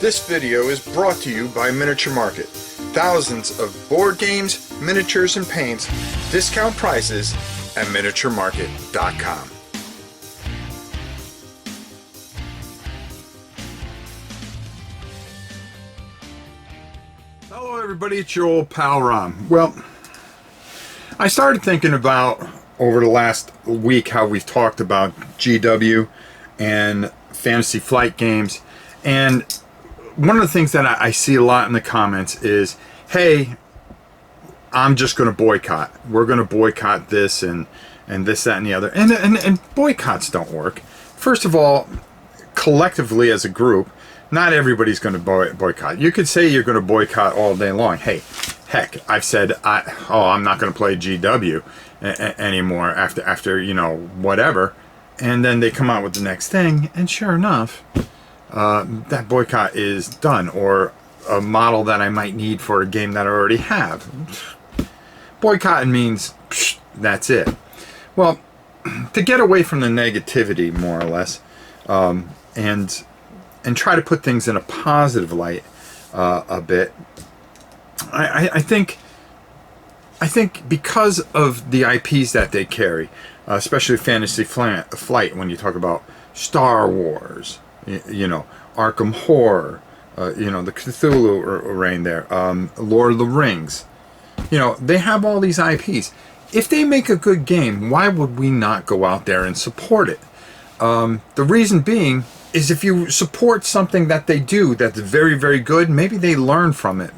This video is brought to you by Miniature Market. Thousands of board games, miniatures, and paints, discount prices at miniaturemarket.com. Hello everybody, it's your old pal Ron. Well, I started thinking about over the last week how we've talked about GW and Fantasy Flight games, and one of the things that I see a lot in the comments is, hey, I'm just going to boycott. We're going to boycott this and this, that, and the other. And boycotts don't work. First of all, collectively as a group, not everybody's going to boycott. You could say you're going to boycott all day long. Hey, heck, I've said, I'm not going to play GW anymore after you know, whatever. And then they come out with the next thing, and sure enough, that boycott is done, or a model that I might need for a game that I already have. Boycotting means psh, that's it. Well, to get away from the negativity, more or less, and try to put things in a positive light a bit, I think because of the IPs that they carry, especially Fantasy Flight, when you talk about Star Wars, you know, Arkham Horror, you know, the Cthulhu reign there, Lord of the Rings, you know, they have all these IPs. If they make a good game, why would we not go out there and support it? The reason being is if you support something that they do that's very, very good, maybe they learn from it.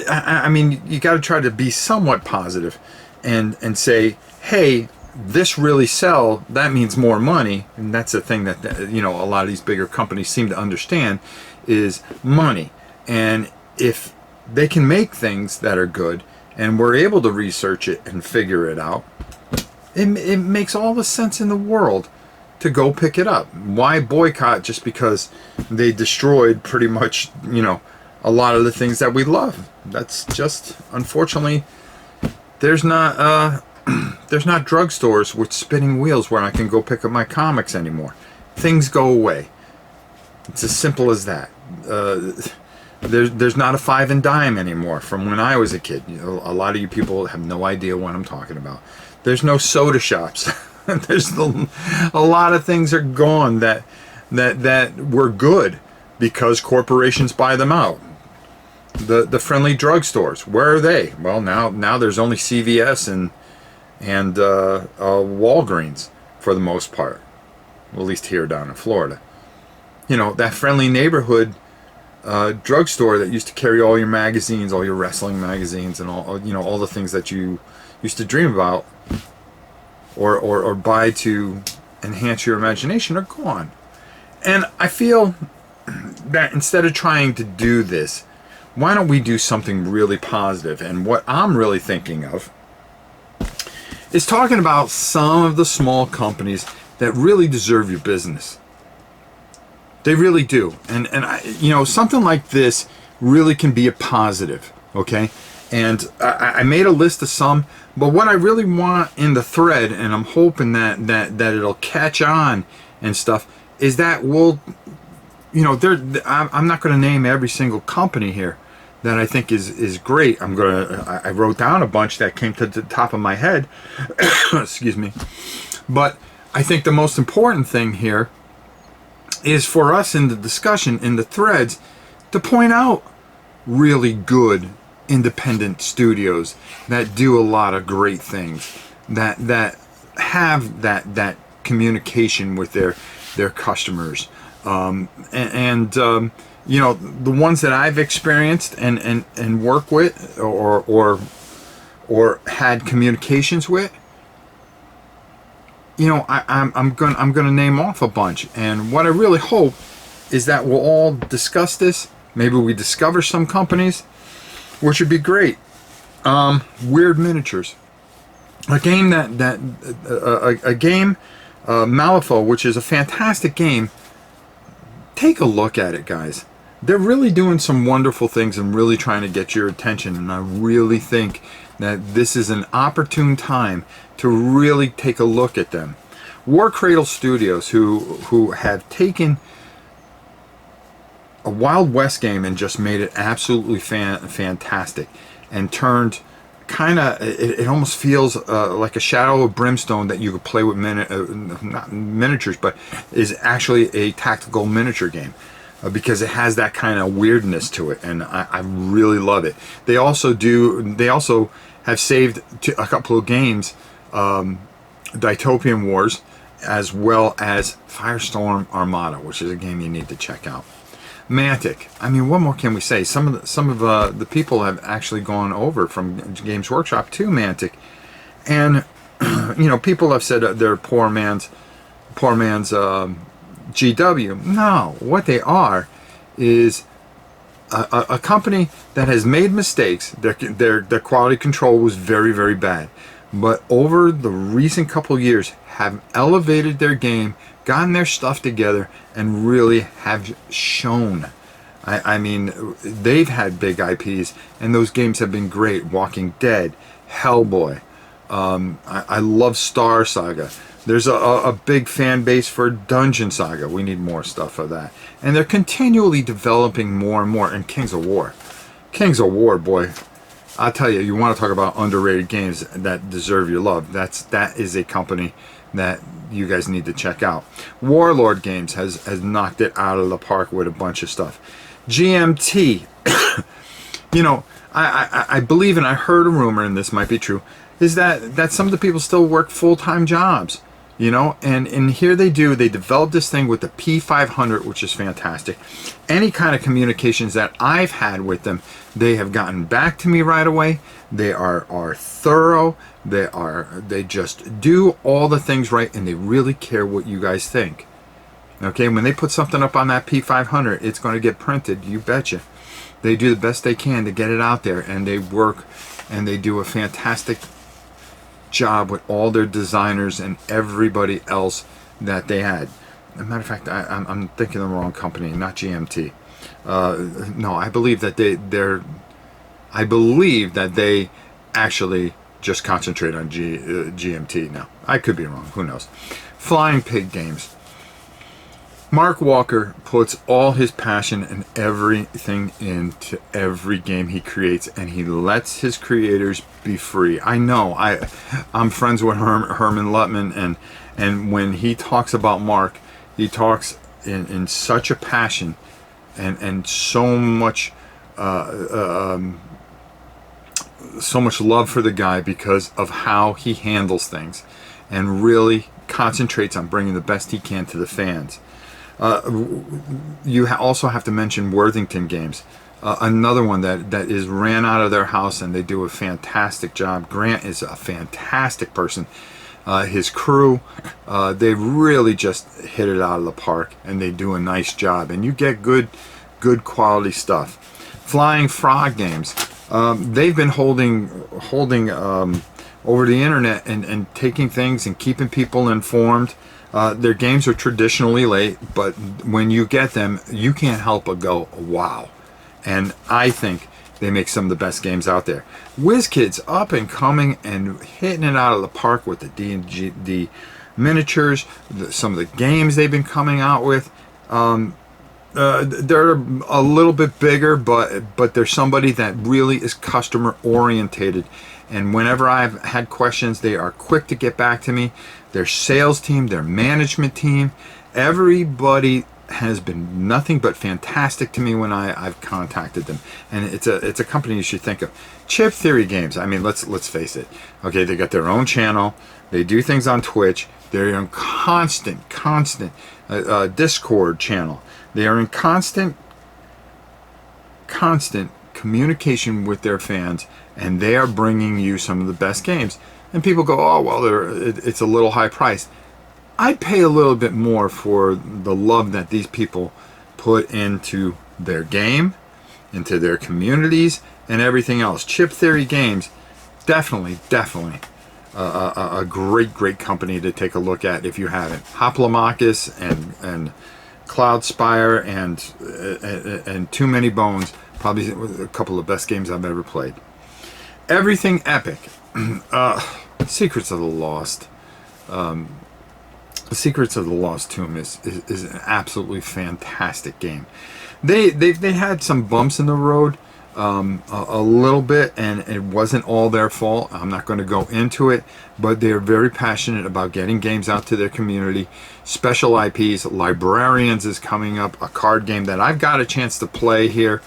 I mean, you got to try to be somewhat positive and say, hey, this really sell, that means more money. And that's the thing that, you know, a lot of these bigger companies seem to understand is money. And if they can make things that are good and we're able to research it and figure it out, it makes all the sense in the world to go pick it up. Why boycott just because they destroyed pretty much, you know, a lot of the things that we love? That's just, unfortunately, there's not drugstores with spinning wheels where I can go pick up my comics anymore. Things go away. It's as simple as that. There's not a 5 and dime anymore from when I was a kid. You know, a lot of you people have no idea what I'm talking about. There's no soda shops. There's a lot of things are gone that were good because corporations buy them out. The friendly drugstores, where are they? Well, now there's only CVS and Walgreens for the most part, well, at least here down in Florida. You know, that friendly neighborhood drugstore that used to carry all your magazines, all your wrestling magazines, and all, you know, all the things that you used to dream about or buy to enhance your imagination are gone. And I feel that instead of trying to do this, why don't we do something really positive? And what I'm really thinking of is talking about some of the small companies that really deserve your business. They really do. And I, you know, something like this really can be a positive, okay? And I made a list of some, but what I really want in the thread, and I'm hoping that it'll catch on and stuff, is that we'll, you know, I'm not going to name every single company here that I think is great. I wrote down a bunch that came to the top of my head. Excuse me. But I think the most important thing here is for us in the discussion, in the threads, to point out really good independent studios that do a lot of great things, that have that communication with their customers, you know, the ones that I've experienced and work with or had communications with. You know, I'm gonna name off a bunch, and what I really hope is that we'll all discuss this. Maybe we discover some companies, which would be great. Weird Miniatures, a game Malifaux, which is a fantastic game. Take a look at it, guys. They're really doing some wonderful things and really trying to get your attention, and I really think that this is an opportune time to really take a look at them. War Cradle Studios, who have taken a Wild West game and just made it absolutely fantastic, and turned kind of, it almost feels like a Shadow of Brimstone that you could play with not miniatures, but is actually a tactical miniature game, because it has that kind of weirdness to it, and I really love it. They also have saved a couple of games, Dystopian Wars, as well as Firestorm Armada, which is a game you need to check out. Mantic. I mean, what more can we say? Some of the people have actually gone over from Games Workshop to Mantic, and people have said they're poor man's GW. No, what they are is a company that has made mistakes. Their quality control was very, very bad, but over the recent couple years have elevated their game, gotten their stuff together, and really have shown. I mean, they've had big IPs, and those games have been great. Walking Dead, Hellboy. I love Star Saga. There's a big fan base for Dungeon Saga. We need more stuff of that. And they're continually developing more and more. And Kings of War. Kings of War, boy. I'll tell you, you want to talk about underrated games that deserve your love. That is a company that you guys need to check out. Warlord Games has knocked it out of the park with a bunch of stuff. GMT, I believe, and I heard a rumor, and this might be true, is that some of the people still work full-time jobs, and here they developed this thing with the P500, which is fantastic. Any kind of communications that I've had with them, they have gotten back to me right away. They are thorough. They just do all the things right, and they really care what you guys think. Okay, when they put something up on that P500, it's going to get printed, you betcha. They do the best they can to get it out there, and they work, and they do a fantastic job with all their designers and everybody else that they had. As a matter of fact, I'm thinking of the wrong company, not GMT. No, I believe that they actually just concentrate on GMT now. I could be wrong. Who knows? Flying Pig Games. Mark Walker puts all his passion and everything into every game he creates, and he lets his creators be free. I know. I'm friends with Herman Lutman, and when he talks about Mark, he talks in such a passion and so much love for the guy because of how he handles things, and really concentrates on bringing the best he can to the fans. You also have to mention Worthington Games, another one that is ran out of their house, and they do a fantastic job. Grant is a fantastic person. His crew, they really just hit it out of the park, and they do a nice job, and you get good quality stuff. Flying Frog Games, they've been holding over the internet and taking things and keeping people informed. Their games are traditionally late, but when you get them, you can't help but go, wow. And I think they make some of the best games out there. WizKids, up and coming and hitting it out of the park with the D&D miniatures, some of the games they've been coming out with. They're a little bit bigger, but they're somebody that really is customer orientated. And whenever I've had questions, they are quick to get back to me. Their sales team, their management team, everybody has been nothing but fantastic to me when I've contacted them. And it's a company you should think of. Chip Theory Games, I mean, let's face it. Okay, they got their own channel. They do things on Twitch. They're in constant Discord channel. They are in constant communication with their fans, and they are bringing you some of the best games. And people go, oh, well, it's a little high priced. I'd pay a little bit more for the love that these people put into their game, into their communities, and everything else. Chip Theory Games, definitely a great company to take a look at if you haven't. Hoplomachus and Cloudspire and Too Many Bones, probably a couple of the best games I've ever played. Everything Epic. Secrets of the Lost. Secrets of the Lost Tomb is an absolutely fantastic game. they had some bumps in the road, a little bit, and it wasn't all their fault. I'm not going to go into it, but they're very passionate about getting games out to their community. Special IPs, Librarians is coming up, a card game that I've got a chance to play here.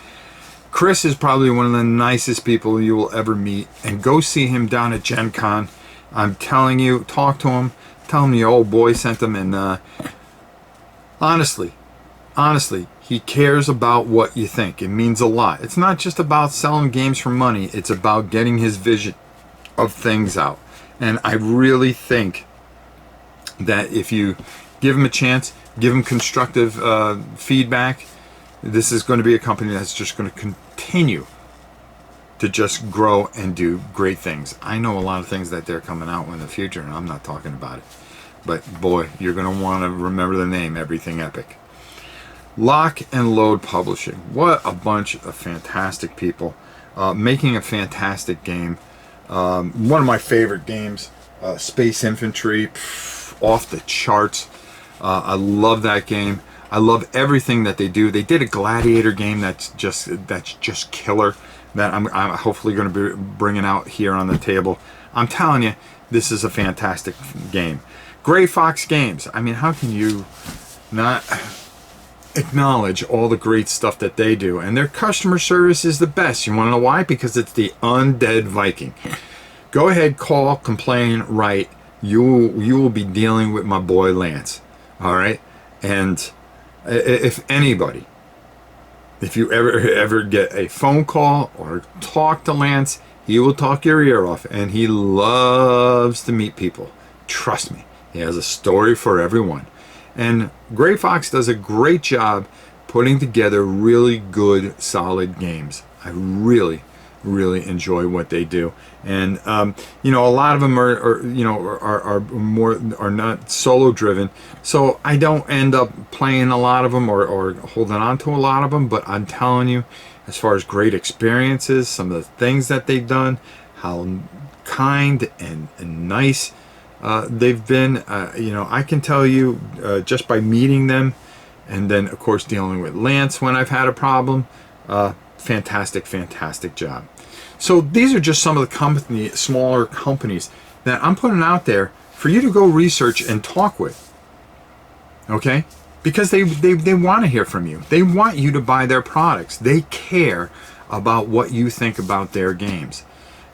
Chris is probably one of the nicest people you will ever meet, and go see him down at Gen Con. I'm telling you, talk to him, tell him your old boy sent him, and honestly, he cares about what you think. It means a lot. It's not just about selling games for money. It's about getting his vision of things out. And I really think that if you give him a chance, give him constructive feedback, this is going to be a company that's just going to continue to just grow and do great things. I know a lot of things that they're coming out in the future, and I'm not talking about it. But boy, you're going to want to remember the name, Everything Epic. Lock and Load Publishing. What a bunch of fantastic people making a fantastic game. One of my favorite games, Space Infantry, off the charts. I love that game. I love everything that they do. They did a Gladiator game that's just killer, that I'm hopefully going to be bringing out here on the table. I'm telling you, this is a fantastic game. Gray Fox Games. I mean, how can you not acknowledge all the great stuff that they do? And their customer service is the best. You want to know why? Because it's the Undead Viking. Go ahead, call, complain, write. You will be dealing with my boy Lance. All right? And if anybody, if you ever get a phone call or talk to Lance, he will talk your ear off, and he loves to meet people. Trust me, he has a story for everyone. And Gray Fox does a great job putting together really good, solid games. I really enjoy what they do. And you know, a lot of them are not solo driven, so I don't end up playing a lot of them or holding on to a lot of them. But I'm telling you, as far as great experiences, some of the things that they've done, how kind and nice they've been, you know, I can tell you just by meeting them, and then of course dealing with Lance when I've had a problem. Fantastic job. So these are just some of the smaller companies that I'm putting out there for you to go research and talk with. Okay? Because they want to hear from you. They want you to buy their products. They care about what you think about their games.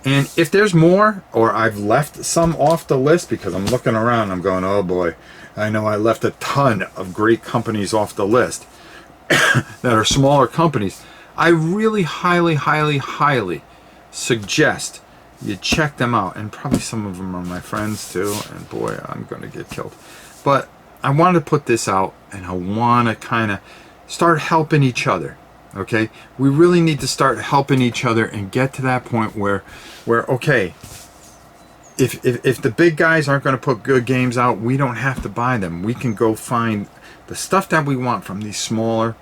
And if there's more, or I've left some off the list, because I'm looking around, I'm going, oh boy, I know I left a ton of great companies off the list that are smaller companies. I really highly suggest you check them out. And probably some of them are my friends too, and boy, I'm going to get killed. But I want to put this out, and I want to kind of start helping each other. Okay, we really need to start helping each other and get to that point where okay, if the big guys aren't going to put good games out, we don't have to buy them. We can go find the stuff that we want from these smaller,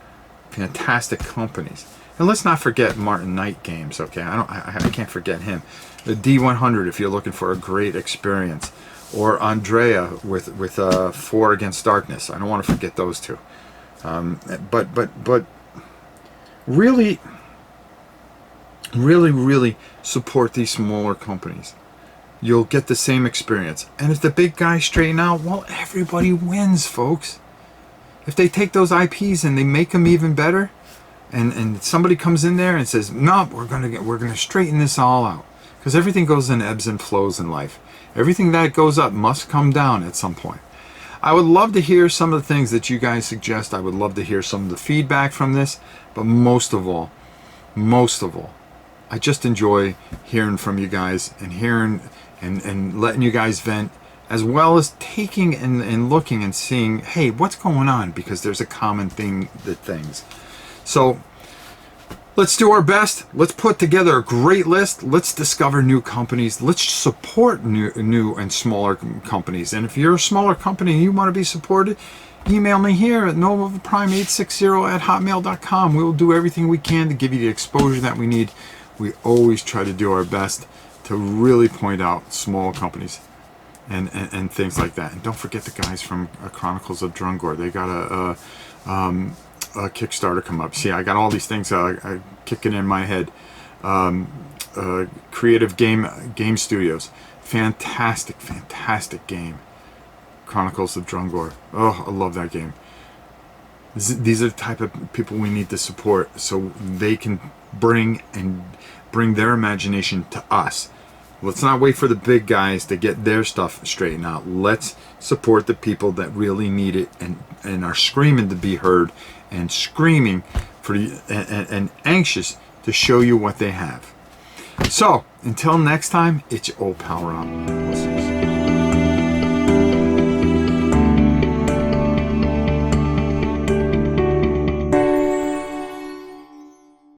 fantastic companies. And let's not forget Martin Knight Games. Okay, I can't forget him. The D100 if you're looking for a great experience, or Andrea with 4 Against Darkness. I don't want to forget those two. But really support these smaller companies. You'll get the same experience. And if the big guys straighten out, well, everybody wins, folks. If they take those IPs and they make them even better, and somebody comes in there and says, no, we're gonna straighten this all out, because everything goes in ebbs and flows in life. Everything that goes up must come down at some point. I would love to hear some of the things that you guys suggest. I would love to hear some of the feedback from this. But most of all, I just enjoy hearing from you guys and hearing and letting you guys vent, as well as taking and looking and seeing, hey, what's going on? Because there's a common thing that things. So let's do our best. Let's put together a great list. Let's discover new companies. Let's support new and smaller companies. And if you're a smaller company and you want to be supported, email me here at novaprime860@hotmail.com. We will do everything we can to give you the exposure that we need. We always try to do our best to really point out small companies and things like that. And don't forget the guys from Chronicles of Drungor. They got Kickstarter come up. See, I got all these things kicking in my head. Creative Game Studios, fantastic game. Chronicles of Drungor. Oh, I love that game. These are the type of people we need to support, so they can bring their imagination to us. Let's not wait for the big guys to get their stuff straightened out. Let's support the people that really need it and are screaming to be heard and screaming and anxious to show you what they have. So, until next time, it's your old pal Rob. We'll see you.